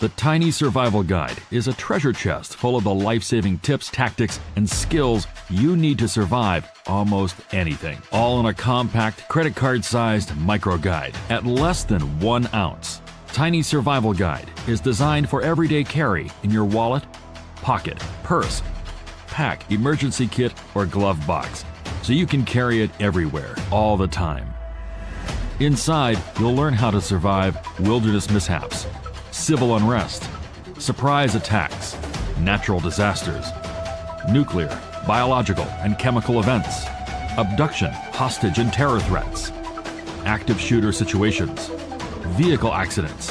The Tiny Survival Guide is a treasure chest full of the life-saving tips, tactics, and skills you need to survive almost anything, all in a compact, credit card-sized micro guide at less than 1 ounce. Tiny Survival Guide is designed for everyday carry in your wallet, pocket, purse, pack, emergency kit, or glove box, so you can carry it everywhere, all the time. Inside, you'll learn how to survive wilderness mishaps, civil unrest, surprise attacks, natural disasters, nuclear, biological, and chemical events, abduction, hostage, and terror threats, active shooter situations, vehicle accidents,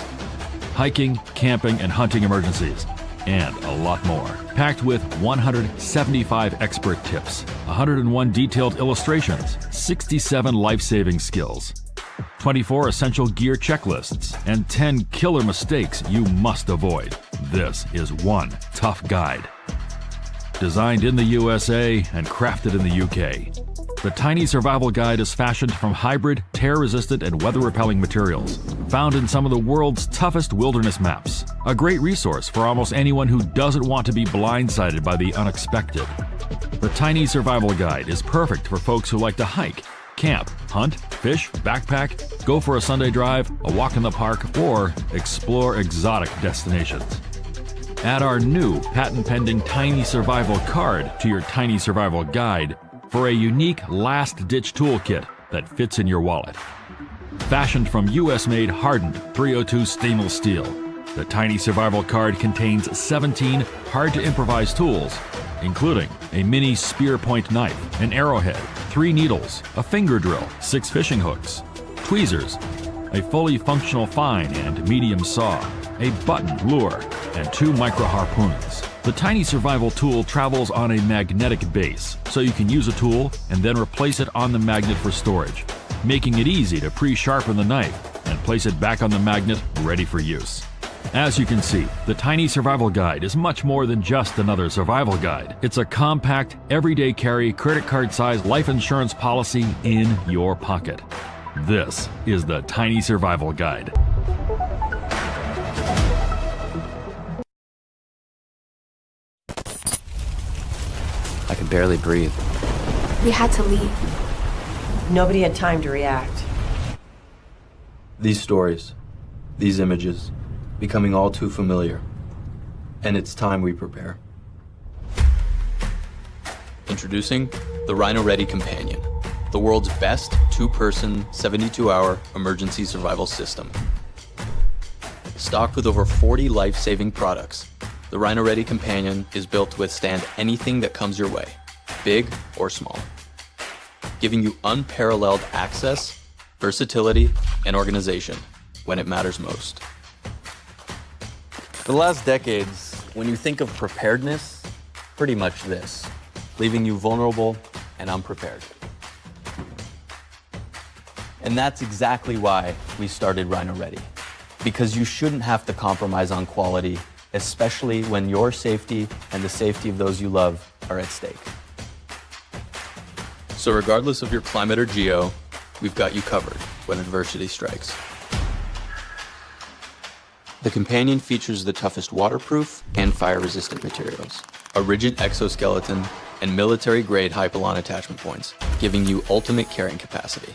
hiking, camping, and hunting emergencies, and a lot more. Packed with 175 expert tips, 101 detailed illustrations, 67 life-saving skills, 24 essential gear checklists, and 10 killer mistakes you must avoid. This is one tough guide. Designed in the USA and crafted in the UK, the Tiny Survival Guide is fashioned from hybrid, tear-resistant, and weather-repelling materials, found in some of the world's toughest wilderness maps. A great resource for almost anyone who doesn't want to be blindsided by the unexpected. The Tiny Survival Guide is perfect for folks who like to hike, camp, hunt, fish, backpack, go for a Sunday drive, a walk in the park, or explore exotic destinations. Add our new patent-pending Tiny Survival Card to your Tiny Survival Guide for a unique last-ditch toolkit that fits in your wallet. Fashioned from US-made hardened 302 stainless steel, the Tiny Survival Card contains 17 hard-to-improvise tools, including a mini spear point knife, an arrowhead, 3 needles, a finger drill, 6 fishing hooks, tweezers, a fully functional fine and medium saw, a button lure, and 2 micro harpoons. The Tiny Survival tool travels on a magnetic base, so you can use a tool and then replace it on the magnet for storage, making it easy to pre-sharpen the knife and place it back on the magnet ready for use. As you can see, the Tiny Survival Guide is much more than just another survival guide. It's a compact, everyday carry, credit card-sized life insurance policy in your pocket. This is the Tiny Survival Guide. I could barely breathe. We had to leave. Nobody had time to react. These stories, these images, becoming all too familiar. And it's time we prepare. Introducing the Rhino Ready Companion, the world's best 2-person, 72-hour emergency survival system. Stocked with over 40 life-saving products, the Rhino Ready Companion is built to withstand anything that comes your way, big or small, giving you unparalleled access, versatility, and organization when it matters most. For the last decades, when you think of preparedness, pretty much this, leaving you vulnerable and unprepared. And that's exactly why we started Rhino Ready, because you shouldn't have to compromise on quality, especially when your safety and the safety of those you love are at stake. So regardless of your climate or geo, we've got you covered when adversity strikes. The Companion features the toughest waterproof and fire-resistant materials, a rigid exoskeleton, and military-grade Hypalon attachment points, giving you ultimate carrying capacity.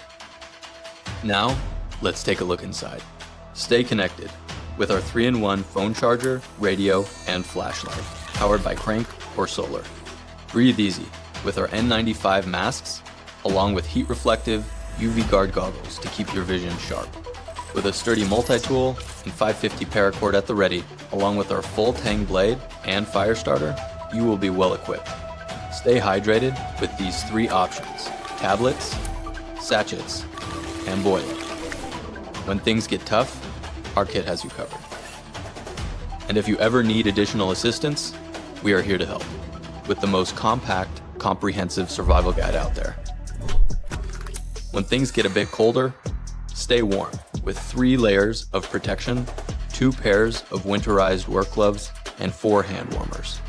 Now, let's take a look inside. Stay connected with our 3-in-1 phone charger, radio, and flashlight, powered by crank or solar. Breathe easy with our N95 masks, along with heat-reflective UV guard goggles to keep your vision sharp. With a sturdy multi-tool and 550 paracord at the ready, along with our full-tang blade and fire starter, you will be well equipped. Stay hydrated with these 3 options: tablets, sachets, and boiler. When things get tough, our kit has you covered. And if you ever need additional assistance, we are here to help with the most compact, comprehensive survival guide out there. When things get a bit colder, stay warm with 3 layers of protection, 2 pairs of winterized work gloves, and 4 hand warmers.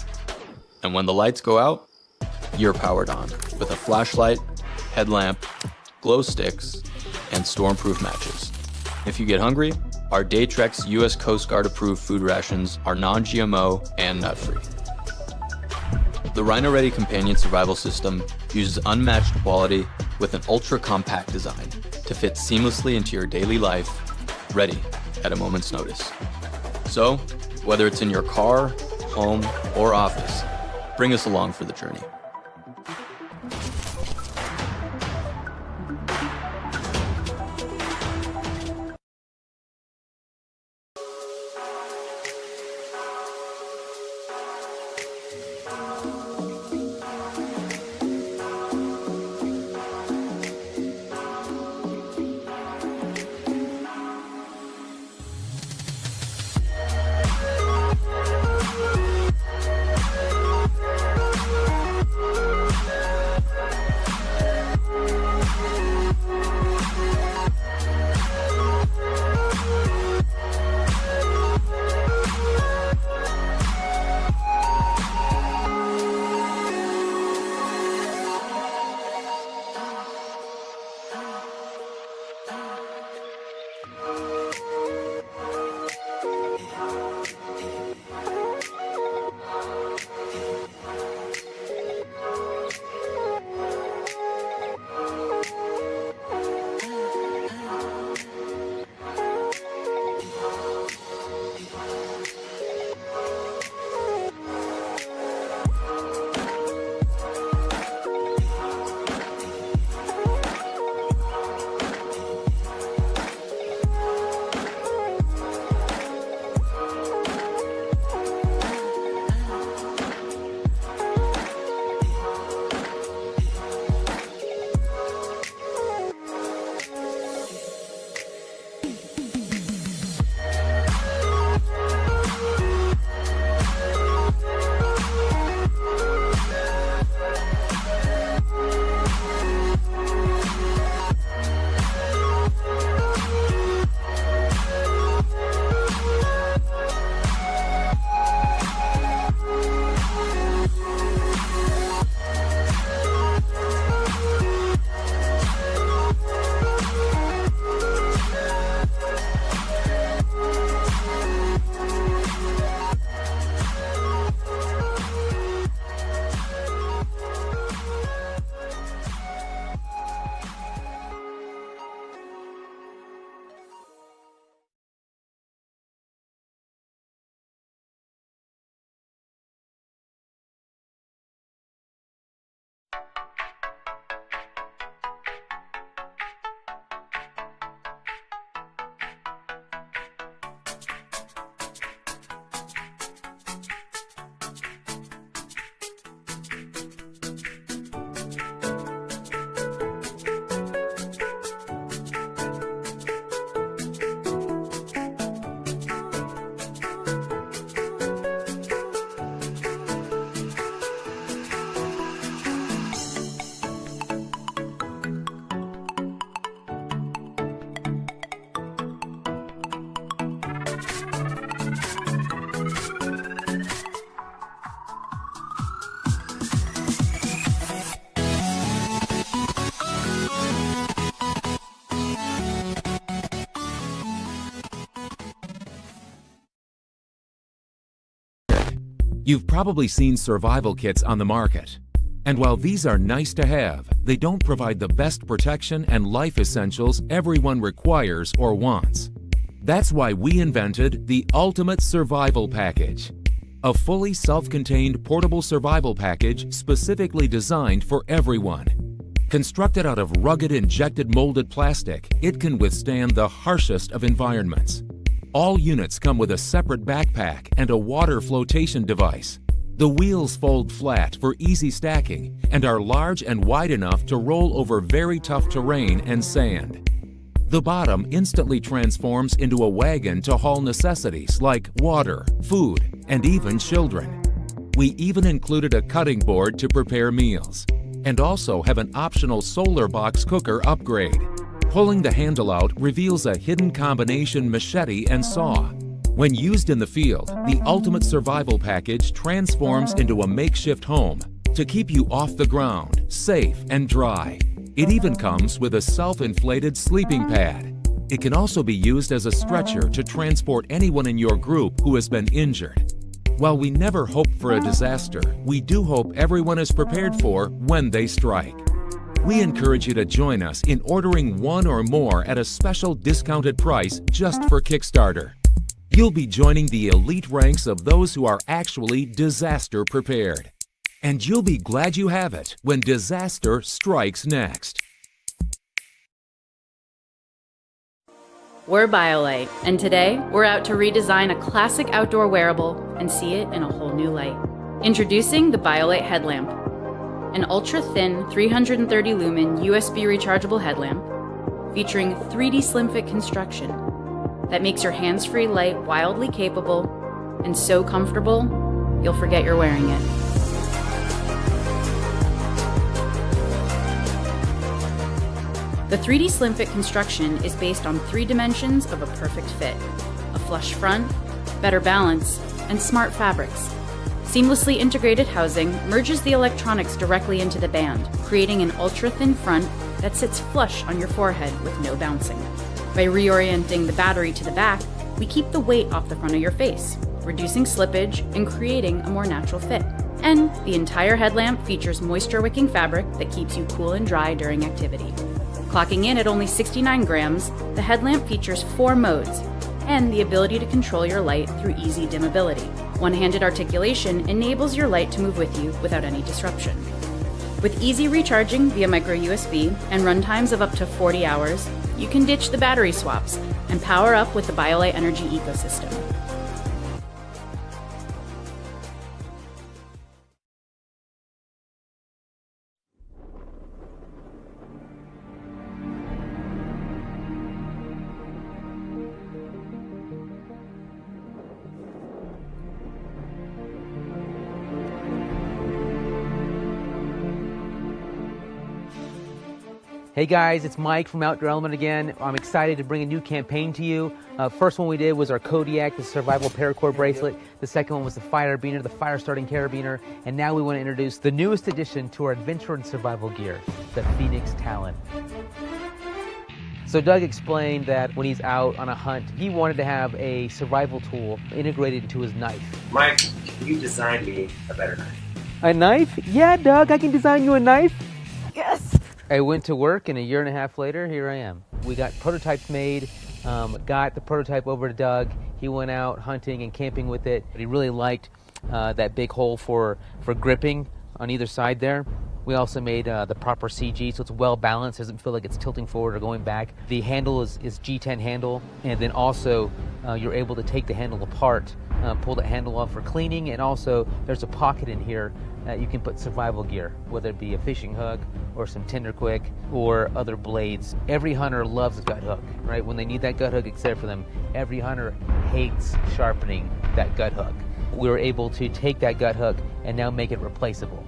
And when the lights go out, you're powered on with a flashlight, headlamp, glow sticks, and stormproof matches. If you get hungry, Our Daytrex US Coast Guard approved food rations are non-GMO and nut-free. The Rhino Ready companion survival system uses unmatched quality with an ultra-compact design to fit seamlessly into your daily life, ready at a moment's notice. So, whether it's in your car, home, or office, bring us along for the journey. You've probably seen survival kits on the market. And while these are nice to have, they don't provide the best protection and life essentials everyone requires or wants. That's why we invented the Ultimate Survival Package, a fully self-contained portable survival package specifically designed for everyone. Constructed out of rugged injected molded plastic, it can withstand the harshest of environments. All units come with a separate backpack and a water flotation device. The wheels fold flat for easy stacking and are large and wide enough to roll over very tough terrain and sand. The bottom instantly transforms into a wagon to haul necessities like water, food, and even children. We even included a cutting board to prepare meals, and also have an optional solar box cooker upgrade. Pulling the handle out reveals a hidden combination machete and saw. When used in the field, the Ultimate Survival Package transforms into a makeshift home to keep you off the ground, safe and dry. It even comes with a self-inflated sleeping pad. It can also be used as a stretcher to transport anyone in your group who has been injured. While we never hope for a disaster, we do hope everyone is prepared for when they strike. We encourage you to join us in ordering one or more at a special discounted price just for Kickstarter. You'll be joining the elite ranks of those who are actually disaster prepared. And you'll be glad you have it when disaster strikes next. We're BioLite, and today we're out to redesign a classic outdoor wearable and see it in a whole new light. Introducing the BioLite headlamp, an ultra-thin 330 lumen USB rechargeable headlamp featuring 3D slim fit construction that makes your hands-free light wildly capable and so comfortable you'll forget you're wearing it. The 3D slim fit construction is based on 3 dimensions of a perfect fit: a flush front, better balance, and smart fabrics. Seamlessly integrated housing merges the electronics directly into the band, creating an ultra-thin front that sits flush on your forehead with no bouncing. By reorienting the battery to the back, we keep the weight off the front of your face, reducing slippage and creating a more natural fit. And the entire headlamp features moisture-wicking fabric that keeps you cool and dry during activity. Clocking in at only 69 grams, the headlamp features 4 modes and the ability to control your light through easy dimmability. One-handed articulation enables your light to move with you without any disruption. With easy recharging via micro USB and runtimes of up to 40 hours, you can ditch the battery swaps and power up with the BioLite Energy ecosystem. Hey guys, it's Mike from Outdoor Element again. I'm excited to bring a new campaign to you. First one we did was our Kodiak, the survival paracord bracelet. The second one was the fire beaner, the fire starting carabiner. And now we want to introduce the newest addition to our adventure and survival gear, the Phoenix Talon. So Doug explained that when he's out on a hunt, he wanted to have a survival tool integrated into his knife. Mike, can you design me a better knife? A knife? Yeah, Doug, I can design you a knife. Yes! I went to work, and a year and a half later, here I am. We got prototypes made, got the prototype over to Doug. He went out hunting and camping with it. He really liked that big hole for gripping on either side there. We also made the proper CG, so it's well balanced, doesn't feel like it's tilting forward or going back. The handle is G10 handle, and then also you're able to take the handle apart, pull the handle off for cleaning, and also there's a pocket in here that you can put survival gear, whether it be a fishing hook or some Tinder Quick or other blades. Every hunter loves a gut hook, right? When they need that gut hook, except for them, every hunter hates sharpening that gut hook. We were able to take that gut hook and now make it replaceable.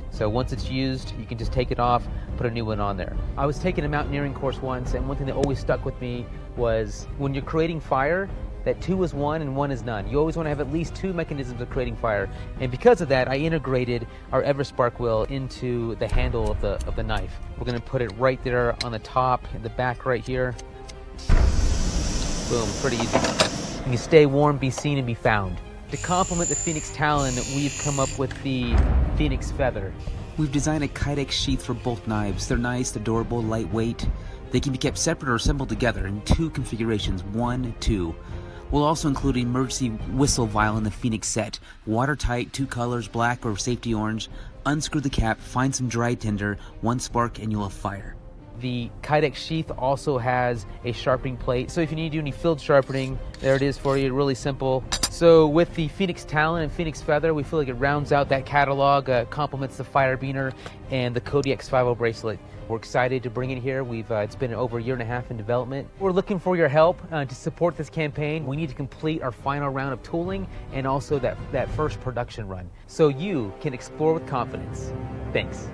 So once it's used, you can just take it off, put a new one on there. I was taking a mountaineering course once, and one thing that always stuck with me was when you're creating fire, that 2 is 1 and 1 is none. You always want to have at least 2 mechanisms of creating fire. And because of that, I integrated our EverSpark wheel into the handle of the knife. We're going to put it right there on the top, in the back right here. Boom, pretty easy. You can stay warm, be seen, and be found. To complement the Phoenix Talon, we've come up with the Phoenix Feather. We've designed a Kydex sheath for both knives. They're nice, they're durable, lightweight. They can be kept separate or assembled together in 2 configurations, 1, 2. We'll also include an emergency whistle vial in the Phoenix set. Watertight, 2 colors, black or safety orange. Unscrew the cap, find some dry tinder, 1 spark, and you'll have fire. The Kydex sheath also has a sharpening plate. So if you need to do any field sharpening, there it is for you, really simple. So with the Phoenix Talon and Phoenix Feather, we feel like it rounds out that catalog, complements the fire beaner and the Kodiak survival bracelet. We're excited to bring it here. It's been over a year and a half in development. We're looking for your help to support this campaign. We need to complete our final round of tooling and also that first production run, so you can explore with confidence. Thanks.